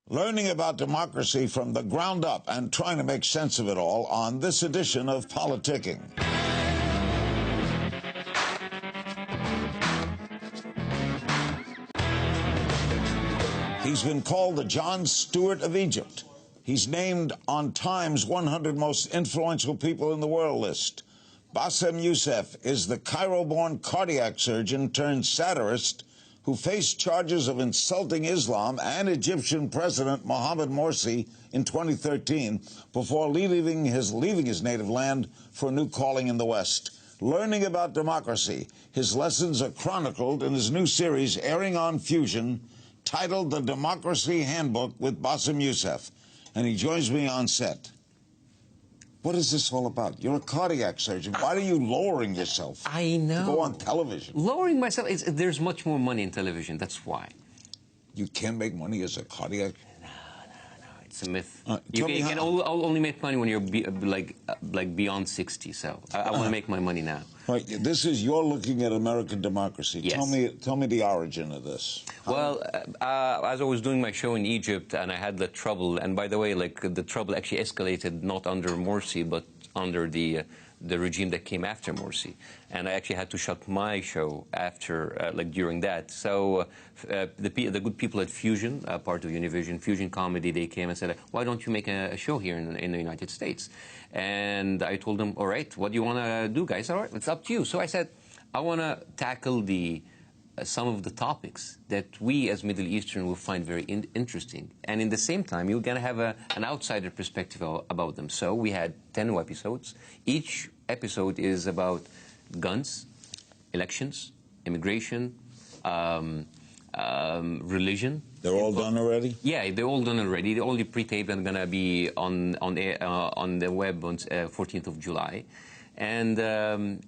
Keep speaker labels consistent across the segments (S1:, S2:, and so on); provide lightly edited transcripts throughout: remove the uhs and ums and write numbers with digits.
S1: Learning about democracy from the ground up and trying to make sense of it all on this edition of Politicking. He's been called the John Stewart of Egypt. He's named on Time's 100 most influential people in the world list. Bassem Youssef is the Cairo-born cardiac surgeon turned satirist who faced charges of insulting Islam and Egyptian President Mohamed Morsi in 2013 before leaving his native land for a new calling in the West. Learning about democracy, his lessons are chronicled in his new series airing on Fusion, titled The Democracy Handbook with Bassem Youssef. And he joins me on set. What is this all about? You're a cardiac surgeon. Why are you lowering yourself?
S2: I know.
S1: To go on television.
S2: Lowering myself, there's much more money in television. That's why.
S1: You can't make money as a cardiac?
S2: No. It's a myth.
S1: You
S2: can only make money when you're like beyond 60. So I want to make my money now.
S1: Right. You're looking at American democracy.
S2: Yes.
S1: Tell me the origin of this.
S2: Well, as I was doing my show in Egypt, and I had the trouble, and by the way, like the trouble actually escalated not under Morsi, but under the regime that came after Morsi, and I actually had to shut my show after, during that. So the good people at Fusion, part of Univision, Fusion Comedy, they came and said, "Why don't you make a show here in the United States?" And I told them, "All right, what do you want to do, guys? All right, it's up to you." So I said, "I want to tackle some of the topics that we as Middle Eastern will find very interesting. And in the same time, you're going to have an outsider perspective about them." So we had 10 episodes. Each episode is about guns, elections, immigration, religion.
S1: They're all done already?
S2: Yeah, they're all done already. They're all pre-taped and going to be on the web on 14th of July. And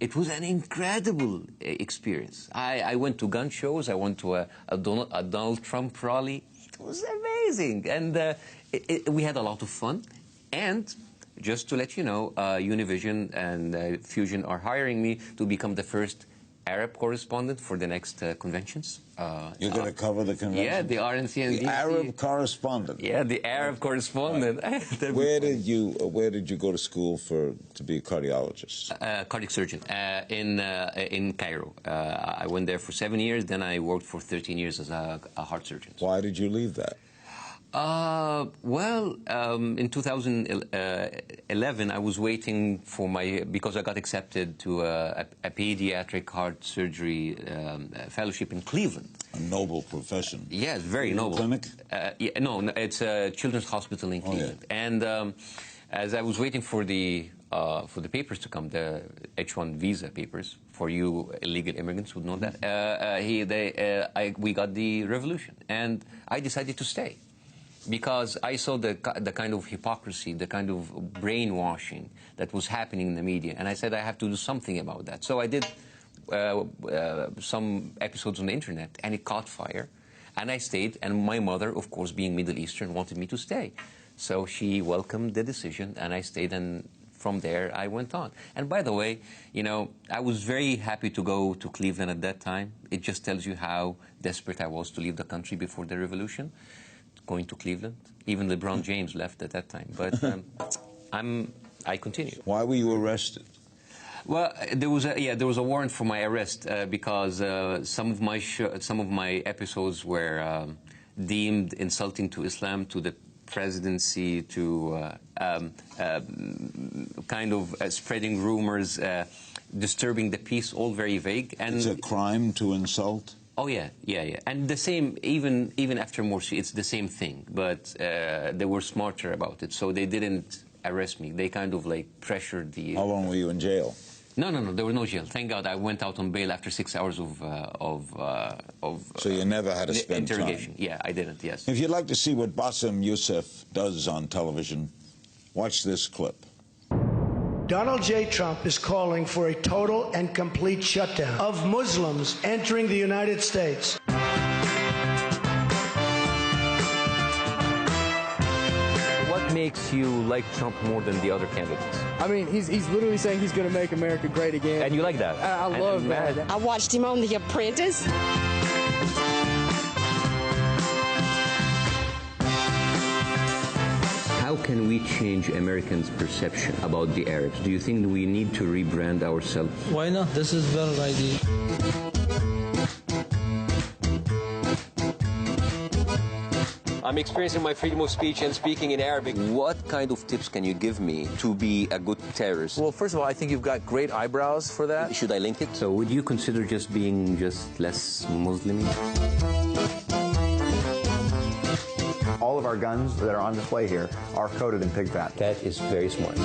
S2: it was an incredible experience. I went to gun shows. I went to a Donald Trump rally. It was amazing. And we had a lot of fun. And just to let you know, Univision and Fusion are hiring me to become the first Arab correspondent for the next conventions.
S1: You're going to cover the convention?
S2: Yeah, the RNC and
S1: the Arab correspondent.
S2: Yeah, the Arab correspondent.
S1: Where did you go to school to be a cardiologist?
S2: Cardiac surgeon in Cairo. I went there for 7 years. Then I worked for 13 years as a heart surgeon.
S1: Why did you leave that?
S2: In 2011, I was waiting for because I got accepted to a pediatric heart surgery fellowship in Cleveland.
S1: A noble profession.
S2: Yes, very noble.
S1: Clinic?
S2: Yeah, no, it's a children's hospital in Cleveland. Yeah. And as I was waiting for the papers to come, the H-1 visa papers, for you illegal immigrants who know that, we got the revolution, and I decided to stay. Because I saw the kind of hypocrisy, the kind of brainwashing that was happening in the media. And I said, I have to do something about that. So I did some episodes on the internet, and it caught fire. And I stayed, and my mother, of course, being Middle Eastern, wanted me to stay. So she welcomed the decision, and I stayed, and from there I went on. And by the way, you know, I was very happy to go to Cleveland at that time. It just tells you how desperate I was to leave the country before the revolution. Going to Cleveland. Even LeBron James left at that time. But I continue.
S1: Why were you arrested?
S2: Well, there was a warrant for my arrest because some of my episodes were deemed insulting to Islam, to the presidency, to kind of spreading rumors, disturbing the peace, all very vague. And
S1: it's a crime to insult?
S2: Oh, yeah. And the same, even after Morsi, it's the same thing. But they were smarter about it, so they didn't arrest me. They kind of, like, pressured the...
S1: How long were you in jail?
S2: No, there was no jail. Thank God I went out on bail after 6 hours of
S1: so you never had to spend
S2: interrogation.
S1: time?
S2: Yeah, I didn't, yes.
S1: If you'd like to see what Bassem Youssef does on television, watch this clip.
S3: Donald J. Trump is calling for a total and complete shutdown of Muslims entering the United States.
S2: What makes you like Trump more than the other candidates?
S4: I mean, he's literally saying he's going to make America great again.
S2: And you like that?
S4: I love that.
S5: I watched him on The Apprentice.
S2: how can we change Americans' perception about the Arabs? Do you think we need to rebrand ourselves?
S5: Why not? This is a better idea.
S2: I'm experiencing my freedom of speech and speaking in Arabic. What kind of tips can you give me to be a good terrorist?
S6: Well, first of all, I think you've got great eyebrows for that.
S2: Should I link it? So would you consider just being less Muslim?
S7: All of our guns that are on display here are coated in pig fat.
S2: That is very smart.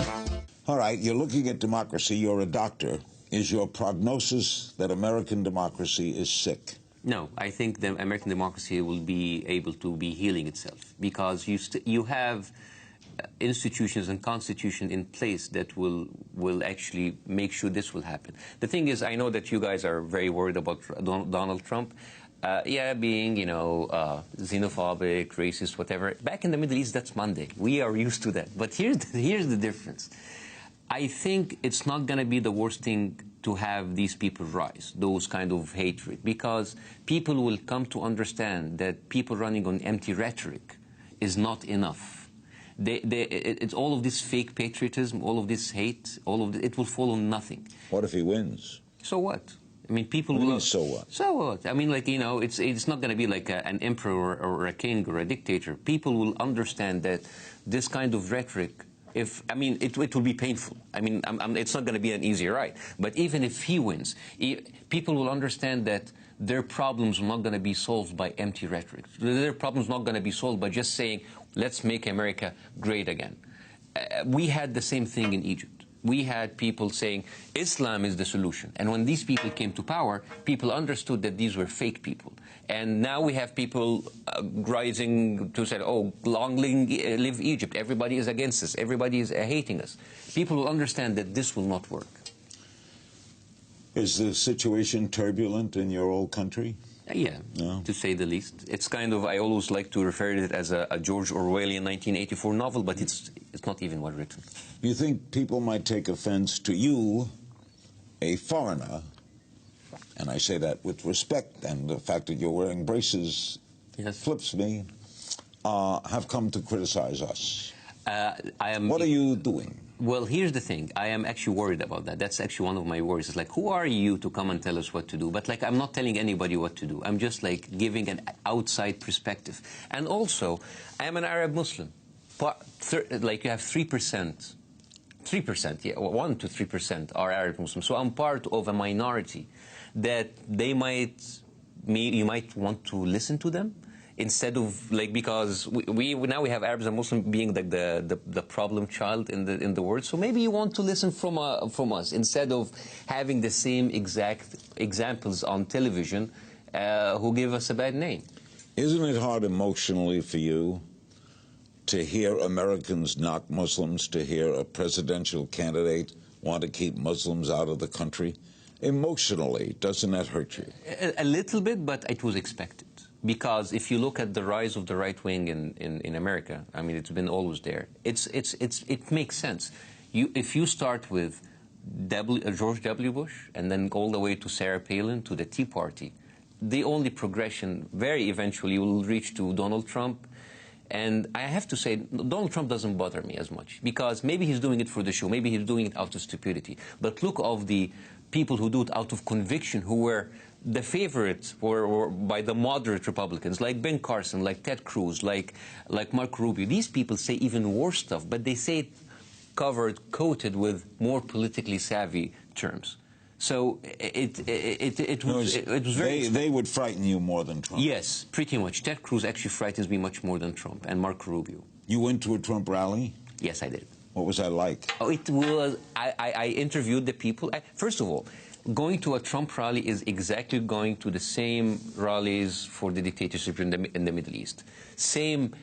S1: All right, you're looking at democracy. You're a doctor. Is your prognosis that American democracy is sick?
S2: No, I think the American democracy will be able to be healing itself because you have institutions and constitution in place that will actually make sure this will happen. The thing is, I know that you guys are very worried about Donald Trump. Being, xenophobic, racist, whatever. Back in the Middle East, that's Monday. We are used to that. But here's the difference. I think it's not going to be the worst thing to have these people rise, those kind of hatred, because people will come to understand that people running on empty rhetoric is not enough. It's all of this fake patriotism, all of this hate, it will fall on nothing.
S1: What if he wins?
S2: So what? I mean, people will...
S1: So what?
S2: So what? I mean, it's not going to be like an emperor or a king or a dictator. People will understand that this kind of rhetoric, it will be painful. I mean, it's not going to be an easy ride. But even if he wins, people will understand that their problems are not going to be solved by empty rhetoric. Their problems are not going to be solved by just saying, let's make America great again. We had the same thing in Egypt. We had people saying Islam is the solution. And when these people came to power, people understood that these were fake people. And now we have people rising to say, oh, long live Egypt. Everybody is against us. Everybody is hating us. People will understand that this will not work.
S1: Is the situation turbulent in your old country?
S2: Yeah, no. To say the least. It's kind of, I always like to refer to it as a George Orwellian 1984 novel, but it's not even well written.
S1: You think people might take offense to you, a foreigner, and I say that with respect, and the fact that you're wearing braces flips me, have come to criticize us? What are you doing?
S2: Well, here's the thing. I am actually worried about that. That's actually one of my worries. It's like, who are you to come and tell us what to do? But, I'm not telling anybody what to do. I'm just, giving an outside perspective. And also, I am an Arab Muslim. You have 3%. 3%, yeah, 1 to 3% are Arab Muslims. So I'm part of a minority that you might want to listen to them. Instead of because now we have Arabs and Muslims being the problem child in the world, so maybe you want to listen from us instead of having the same exact examples on television who give us a bad name.
S1: Isn't it hard emotionally for you to hear Americans knock Muslims, to hear a presidential candidate want to keep Muslims out of the country? Emotionally, doesn't that hurt you?
S2: A little bit, but it was expected. Because if you look at the rise of the right wing in America, I mean, it's been always there. It makes sense. If you start with George W. Bush and then all the way to Sarah Palin to the Tea Party, the only progression very eventually will reach to Donald Trump. And I have to say, Donald Trump doesn't bother me as much because maybe he's doing it for the show, maybe he's doing it out of stupidity. But look of the people who do it out of conviction, who were the favorites were by the moderate Republicans, like Ben Carson, like Ted Cruz, like Marco Rubio. These people say even worse stuff, but they say it coated with more politically savvy terms. So it was very...
S1: They would frighten you more than Trump.
S2: Yes, pretty much. Ted Cruz actually frightens me much more than Trump, and Marco Rubio.
S1: You went to a Trump rally?
S2: Yes, I did.
S1: What was that like?
S2: Oh, it was... I interviewed the people. First of all, going to a Trump rally is exactly going to the same rallies for the dictatorship in the Middle East. Same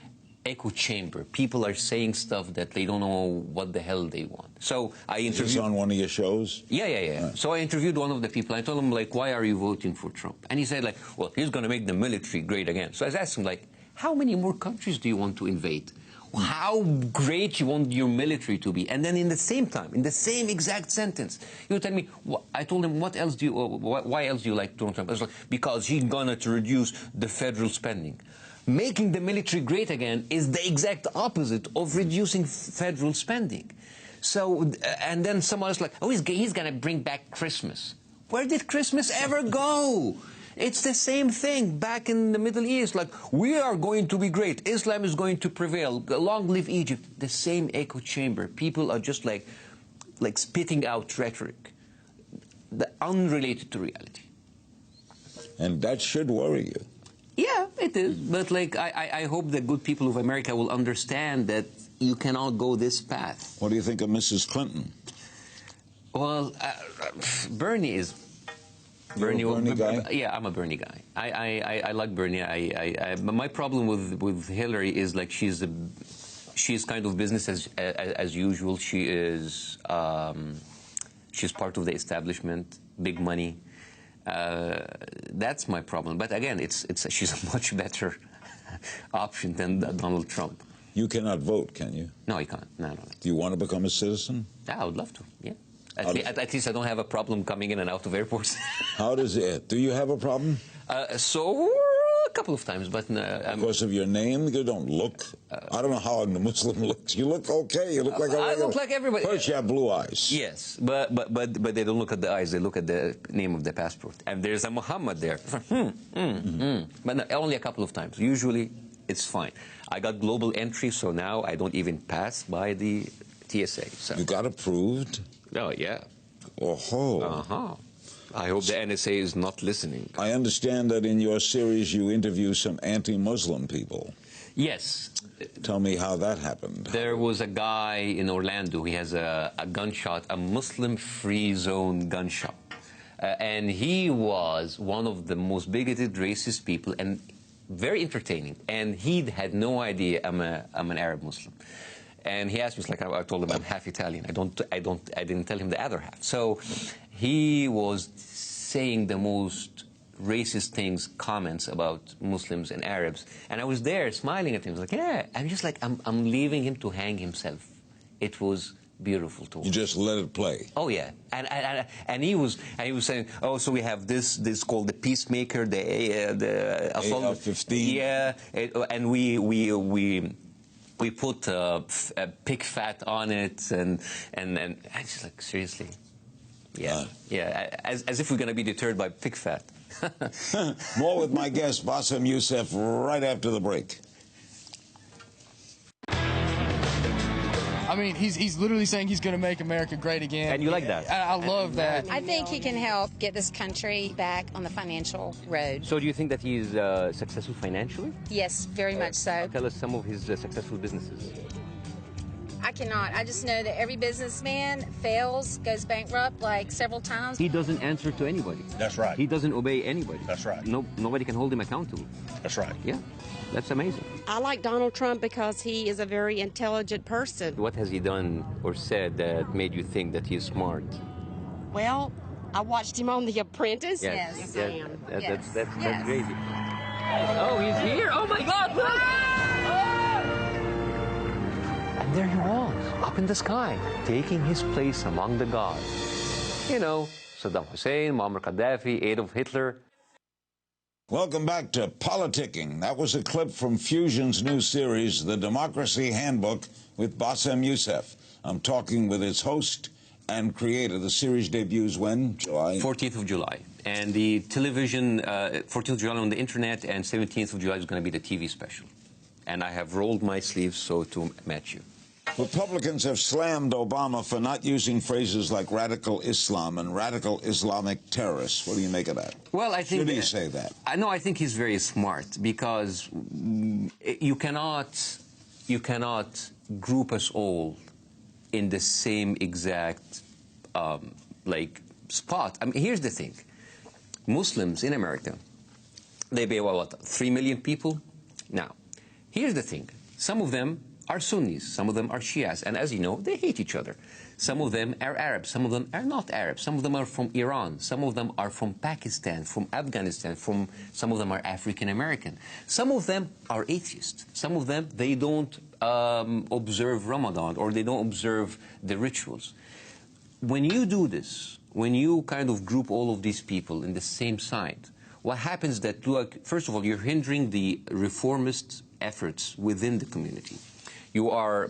S2: echo chamber. People are saying stuff that they don't know what the hell they want. So I interviewed...
S1: Is this on one of your shows?
S2: Yeah. Right. So I interviewed one of the people. I told him, why are you voting for Trump? And he said, well, he's going to make the military great again. So I asked him, how many more countries do you want to invade? How great you want your military to be. And then in the same time, in the same exact sentence, he would tell me, I told him, why else do you like Donald Trump? I was like, because he's going to reduce the federal spending. making the military great again is the exact opposite of reducing federal spending. So, and then someone else like, oh, he's going to bring back Christmas. Where did Christmas ever go? It's the same thing back in the Middle East. Like, we are going to be great. Islam is going to prevail. Long live Egypt. The same echo chamber. People are just like spitting out rhetoric, unrelated to reality.
S1: And that should worry you.
S2: Yeah, it is. But like, I hope the good people of America will understand that you cannot go this path.
S1: What do you think of Mrs. Clinton?
S2: Well, Bernie is...
S1: Bernie guy?
S2: Yeah, I'm a Bernie guy. I like Bernie. But my problem with Hillary is like she's kind of business as usual. She's part of the establishment, big money. That's my problem. But again, she's a much better option than Donald Trump.
S1: You cannot vote, can you?
S2: No, you can't. No.
S1: Do you want to become a citizen?
S2: Yeah, I would love to. Yeah. At least I don't have a problem coming in and out of airports.
S1: How does it? Do you have a problem?
S2: So a couple of times, but
S1: because of your name, you don't look. I don't know how a Muslim looks. You look okay. You look like a regular.
S2: I look like everybody.
S1: First, you have blue eyes.
S2: Yes, but they don't look at the eyes. They look at the name of the passport, and there's a Muhammad there. But no, only a couple of times. Usually, it's fine. I got global entry, so now I don't even pass by the TSA. So.
S1: You got approved?
S2: Oh, yeah.
S1: Oh-ho.
S2: Uh-huh. I hope the NSA is not listening.
S1: I understand that in your series you interview some anti-Muslim people.
S2: Yes.
S1: Tell me how that happened.
S2: There was a guy in Orlando. He has a gun shop, a Muslim-free zone gun shop. And he was one of the most bigoted, racist people, and very entertaining. And he had no idea I'm an Arab Muslim. And he asked me, like, I told him I'm half Italian. I didn't tell him the other half. So he was saying the most racist things, comments about Muslims and Arabs. And I was there smiling at him. I was like, yeah. I'm just like, I'm leaving him to hang himself. It was beautiful to watch.
S1: You just let it play.
S2: Oh yeah, and he was saying, oh, so we have this called the Peacemaker, the
S1: AR-15.
S2: Yeah, and we put pig fat on it, and I just like, seriously, yeah, as if we're gonna be deterred by pig fat.
S1: More with my guest Bassem Youssef right after the break.
S4: I mean, he's literally saying he's going to make America great again.
S2: And you like that?
S4: I love that.
S8: I think he can help get this country back on the financial road.
S2: So do you think that he's successful financially?
S8: Yes, very much so.
S2: Tell us some of his successful businesses.
S8: I cannot. I just know that every businessman fails, goes bankrupt like several times.
S2: He doesn't answer to anybody.
S9: That's right.
S2: He doesn't obey anybody.
S9: That's right.
S2: Nobody can hold him accountable.
S9: That's right.
S2: Yeah, that's amazing.
S10: I like Donald Trump because he is a very intelligent person.
S2: What has he done or said that made you think that he's smart?
S10: Well, I watched him on The Apprentice.
S8: Yes.
S10: I am.
S2: That's crazy. Oh, he's here! Oh my God! Look! And there he was, up in the sky, taking his place among the gods. You know, Saddam Hussein, Muammar Gaddafi, Adolf Hitler.
S1: Welcome back to Politicking. That was a clip from Fusion's new series, The Democracy Handbook, with Bassem Youssef. I'm talking with its host and creator. The series debuts when? July?
S2: 14th of July. And the television, 14th of July on the internet, and 17th of July is going to be the TV special. And I have rolled my sleeves so to match you.
S1: Republicans have slammed Obama for not using phrases like radical Islam and radical Islamic terrorists. What do you make of that?
S2: Well, I think...
S1: Should he say that?
S2: I think he's very smart, because you cannot group us all in the same exact, spot. I mean, here's the thing. Muslims in America, they be, what, 3 million people? Now, here's the thing. Some of them are Sunnis, some of them are Shias, and as you know, they hate each other. Some of them are Arabs, some of them are not Arabs, some of them are from Iran, some of them are from Pakistan, from Afghanistan, some of them are African American. Some of them are atheists. Some of them, they don't observe Ramadan, or they don't observe the rituals. When you do this, when you kind of group all of these people in the same side, what happens that, look, first of all, you're hindering the reformist efforts within the community. You are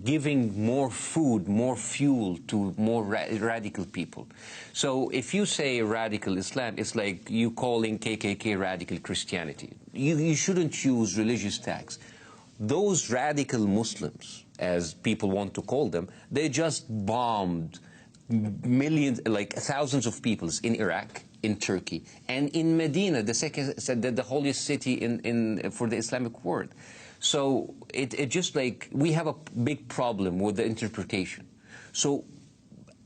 S2: giving more food, more fuel to more radical people. So if you say radical Islam, it's like you calling KKK radical Christianity. You shouldn't use religious tags. Those radical Muslims, as people want to call them, they just bombed millions, like thousands of people in Iraq, in Turkey, and in Medina, the holiest city for the Islamic world. So it just like, we have a big problem with the interpretation. So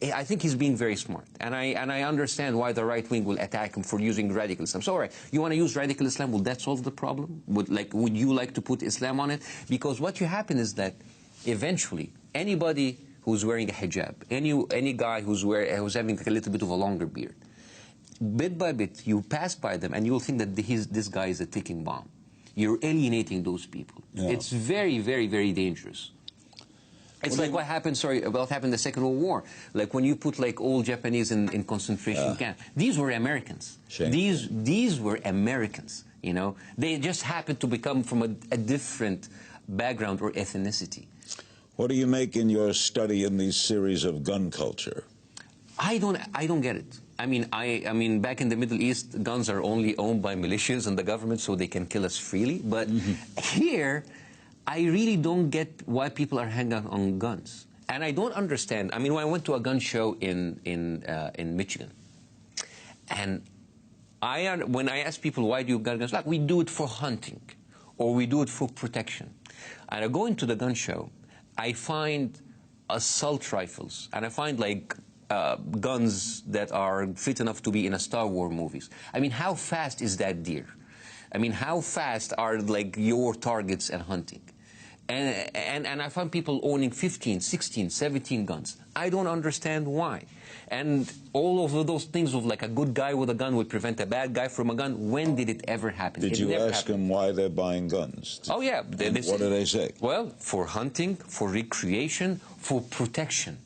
S2: I think he's being very smart, and I understand why the right wing will attack him for using radical Islam. So all right, you want to use radical Islam, will that solve the problem? Would you like to put Islam on it? Because what you happen is that eventually anybody who's wearing a hijab, any guy who's having a little bit of a longer beard, bit by bit you pass by them and you'll think that this guy is a ticking bomb. You're alienating those people. Yeah. It's very, very, very dangerous. It's like what happened in the Second World War. Like when you put like all Japanese in concentration camps. These were Americans. These were Americans, you know. They just happened to become from a different background or ethnicity.
S1: What do you make in your study in these series of gun culture?
S2: I don't get it. I mean, back in the Middle East, guns are only owned by militias and the government, so they can kill us freely. But here, I really don't get why people are hanging out on guns, and I don't understand. I mean, when I went to a gun show in Michigan, and when I ask people why do you got guns, like we do it for hunting, or we do it for protection. And I go into the gun show, I find assault rifles, and I find like guns that are fit enough to be in a Star Wars movies. I mean, how fast is that deer? I mean, how fast are like your targets at hunting? And I find people owning 15, 16, 17 guns. I don't understand why. And all of those things of like a good guy with a gun would prevent a bad guy from a gun. When did it ever happen?
S1: Did you ask them why they're buying guns?
S2: Oh, yeah.
S1: What do they say?
S2: Well, for hunting, for recreation, for protection.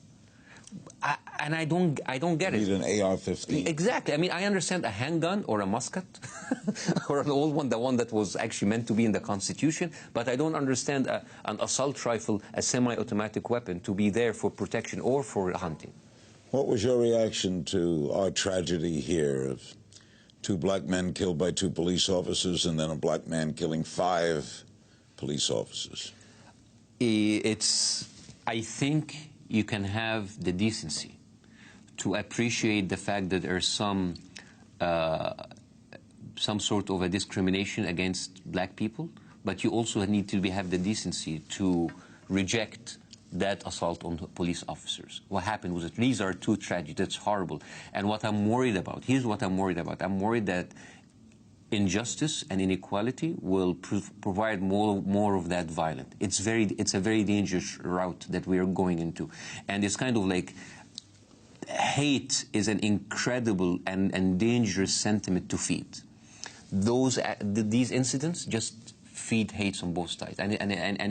S2: And I don't get it.
S1: You need an AR-15.
S2: Exactly. I mean, I understand a handgun or a musket or an old one, the one that was actually meant to be in the Constitution, but I don't understand an assault rifle, a semi-automatic weapon, to be there for protection or for hunting.
S1: What was your reaction to our tragedy here of 2 black men killed by 2 police officers and then a black man killing 5 police officers?
S2: I think you can have the decency to appreciate the fact that there's some sort of a discrimination against black people, but you also need to have the decency to reject that assault on police officers. What happened was that these are 2 tragedies. That's horrible. And what I'm worried about, here's what I'm worried about. I'm worried that injustice and inequality will provide more of that violence. It's a very dangerous route that we are going into. And it's kind of like hate is an incredible and dangerous sentiment to feed. These incidents just feed hate on both sides, and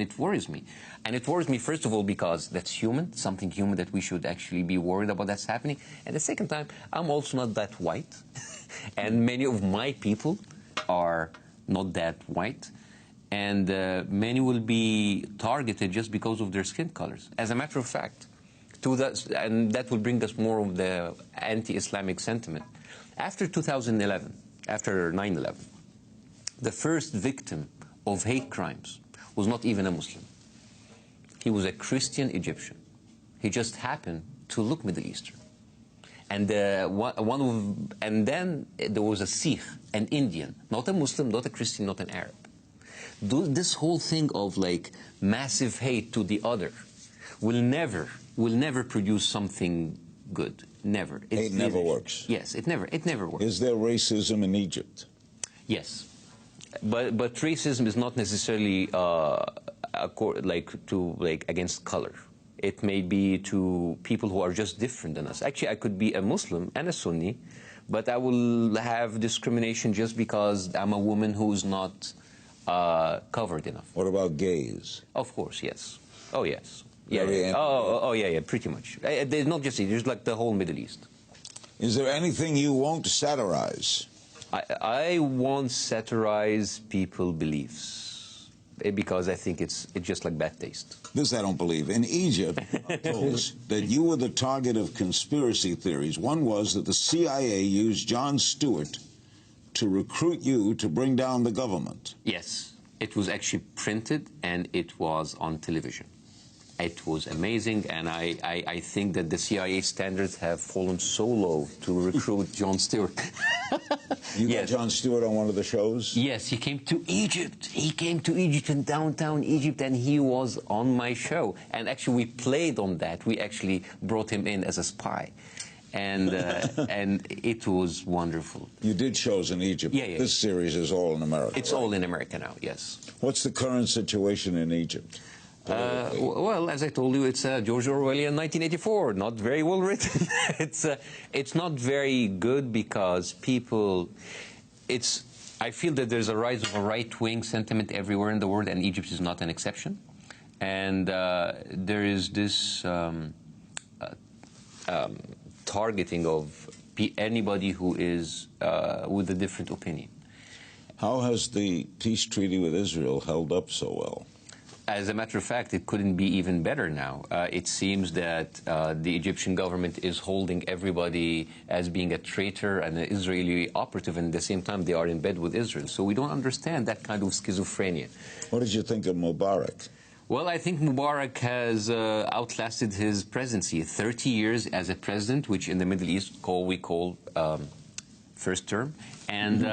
S2: it worries me. And it worries me, first of all, because that's human, something human that we should actually be worried about that's happening. And the second time, I'm also not that white, and many of my people are not that white, and many will be targeted just because of their skin colors. As a matter of fact, and that will bring us more of the anti-Islamic sentiment. After 2011, after 9/11, the first victim of hate crimes was not even a Muslim. He was a Christian Egyptian. He just happened to look Middle Eastern. And and then there was a Sikh, an Indian, not a Muslim, not a Christian, not an Arab. This whole thing of like massive hate to the other will never produce something good. Never.
S1: Hate never works.
S2: Yes, it never works.
S1: Is there racism in Egypt?
S2: Yes, but racism is not necessarily against color. It may be to people who are just different than us. Actually, I could be a Muslim and a Sunni, but I will have discrimination just because I'm a woman who's not covered enough.
S1: What about gays?
S2: Of course, yes. Oh, yes. Yeah. Oh, yeah, pretty much. There's not just there's like the whole Middle East.
S1: Is there anything you won't satirize?
S2: I won't satirize people's beliefs because I think it's just like bad taste.
S1: This I don't believe. In Egypt, I told us that you were the target of conspiracy theories. One was that the CIA used Jon Stewart to recruit you to bring down the government.
S2: Yes, it was actually printed and it was on television. It was amazing, and I think that the CIA standards have fallen so low to recruit Jon Stewart.
S1: You got Jon Stewart on one of the shows?
S2: Yes, he came to Egypt. He came to Egypt in downtown Egypt, and he was on my show. And actually, we played on that. We actually brought him in as a spy. And and it was wonderful.
S1: You did shows in Egypt.
S2: Yeah.
S1: This series is all in America.
S2: It's all in America now, yes.
S1: What's the current situation in Egypt?
S2: Well, as I told you, it's George Orwellian 1984. Not very well written. It's not very good because people. I feel that there's a rise of a right-wing sentiment everywhere in the world, and Egypt is not an exception. And there is this targeting of anybody who is with a different opinion.
S1: How has the peace treaty with Israel held up so well?
S2: As a matter of fact, it couldn't be even better now. It seems that the Egyptian government is holding everybody as being a traitor and an Israeli operative, and at the same time they are in bed with Israel. So we don't understand that kind of schizophrenia.
S1: What did you think of Mubarak?
S2: Well, I think Mubarak has outlasted his presidency. 30 years as a president, which in the Middle East we call first term. And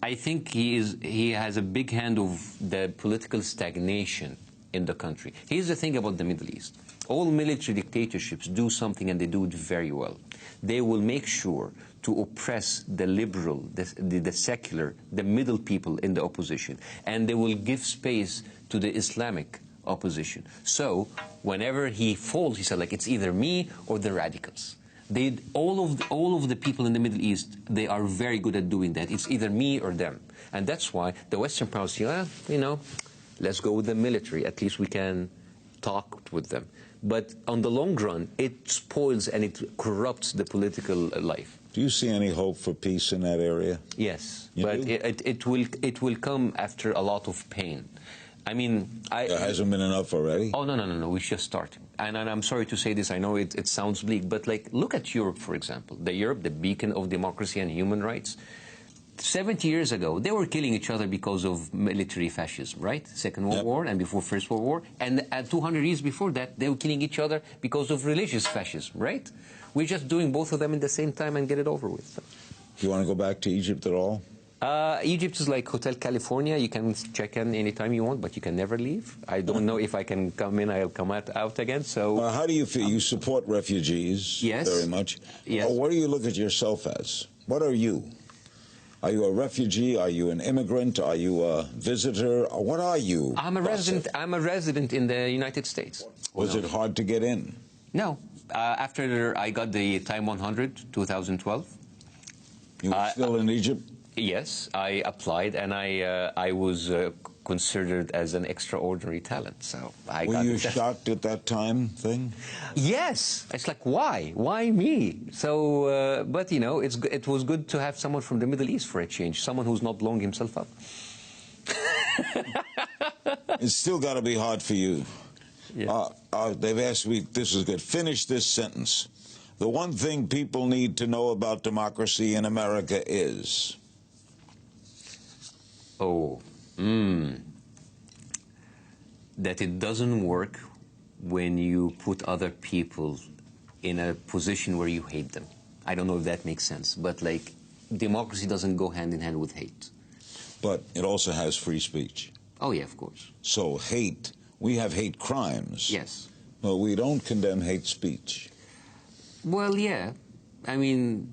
S2: I think he has a big hand of the political stagnation in the country. Here's the thing about the Middle East. All military dictatorships do something, and they do it very well. They will make sure to oppress the liberal, the secular, the middle people in the opposition, and they will give space to the Islamic opposition. So whenever he falls, he said, like, it's either me or the radicals. All of the people in the Middle East, they are very good at doing that. It's either me or them. And that's why the Western powers say, let's go with the military. At least we can talk with them. But on the long run, it spoils and it corrupts the political life.
S1: Do you see any hope for peace in that area?
S2: Yes, but it will come after a lot of pain. I mean,
S1: there hasn't been enough already?
S2: Oh, no, we're just starting. And I'm sorry to say this, I know it sounds bleak, but like, look at Europe, for example. Europe, the beacon of democracy and human rights. 70 years ago, they were killing each other because of military fascism, right? Second World War and before First World War. And 200 years before that, they were killing each other because of religious fascism, right? We're just doing both of them at the same time and get it over with.
S1: Do you want to go back to Egypt at all?
S2: Egypt is like Hotel California. You can check in anytime you want, but you can never leave. I don't know if I can come in, I'll come out again. So,
S1: how do you feel? You support refugees very much.
S2: Yes.
S1: What do you look at yourself as? What are you? Are you a refugee? Are you an immigrant? Are you a visitor? Or what are you?
S2: I'm a resident. I'm a resident in the United States.
S1: Was it hard to get in?
S2: No. After I got the Time 100, 2012.
S1: You were still in Egypt?
S2: Yes, I applied, and I was considered as an extraordinary talent. So I got.
S1: Were you shocked at that time thing?
S2: Yes, it's like, why me? So, but it was good to have someone from the Middle East for a change, someone who's not blowing himself up.
S1: It's still got to be hard for you.
S2: Yeah.
S1: They've asked me. This is good. Finish this sentence. The one thing people need to know about democracy in America is.
S2: That it doesn't work when you put other people in a position where you hate them. I don't know if that makes sense, but like, democracy doesn't go hand in hand with hate.
S1: But it also has free speech.
S2: Oh yeah, of course.
S1: So hate, we have hate crimes.
S2: Yes.
S1: But we don't condemn hate speech.
S2: Well, yeah. I mean,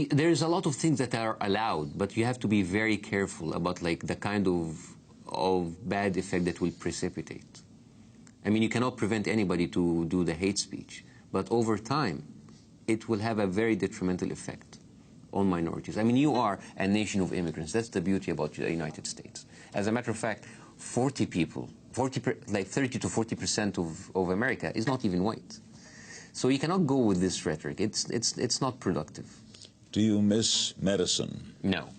S2: there's a lot of things that are allowed, but you have to be very careful about like the kind of bad effect that will precipitate. I mean, you cannot prevent anybody to do the hate speech, but over time, it will have a very detrimental effect on minorities. I mean, you are a nation of immigrants. That's the beauty about the United States. As a matter of fact, 30 to 40% of America is not even white. So you cannot go with this rhetoric. It's not productive.
S1: Do you miss medicine?
S2: No.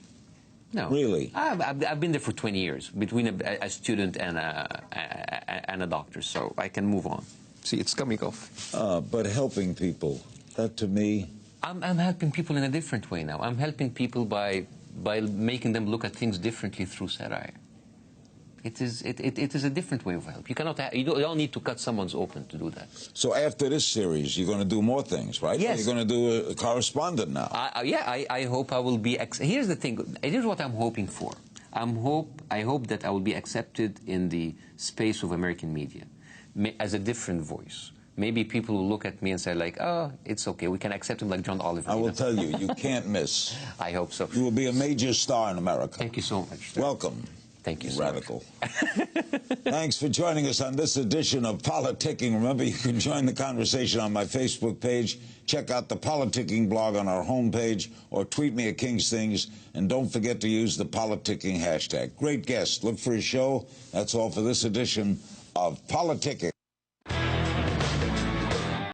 S2: No.
S1: Really?
S2: I've been there for 20 years, between a student and a doctor, so I can move on. See, it's coming off.
S1: But helping people, that to me...
S2: I'm helping people in a different way now. I'm helping people by making them look at things differently through satire. It is a different way of help. You don't need to cut someone's open to do that.
S1: So after this series, you're going to do more things, right?
S2: Yes.
S1: You're going to do a correspondent now.
S2: I hope I will be... Here's the thing. Here's what I'm hoping for. I hope that I will be accepted in the space of American media as a different voice. Maybe people will look at me and say, like, oh, it's okay. We can accept him like John Oliver.
S1: I will tell you, you can't miss.
S2: I hope so.
S1: You will be a major star in America.
S2: Thank you so much.
S1: Welcome.
S2: Thank you so
S1: Radical.
S2: much.
S1: Thanks for joining us on this edition of Politicking. Remember, you can join the conversation on my Facebook page. Check out the Politicking blog on our homepage, or tweet me at King's Things. And don't forget to use the Politicking hashtag. Great guest. Look for his show. That's all for this edition of Politicking.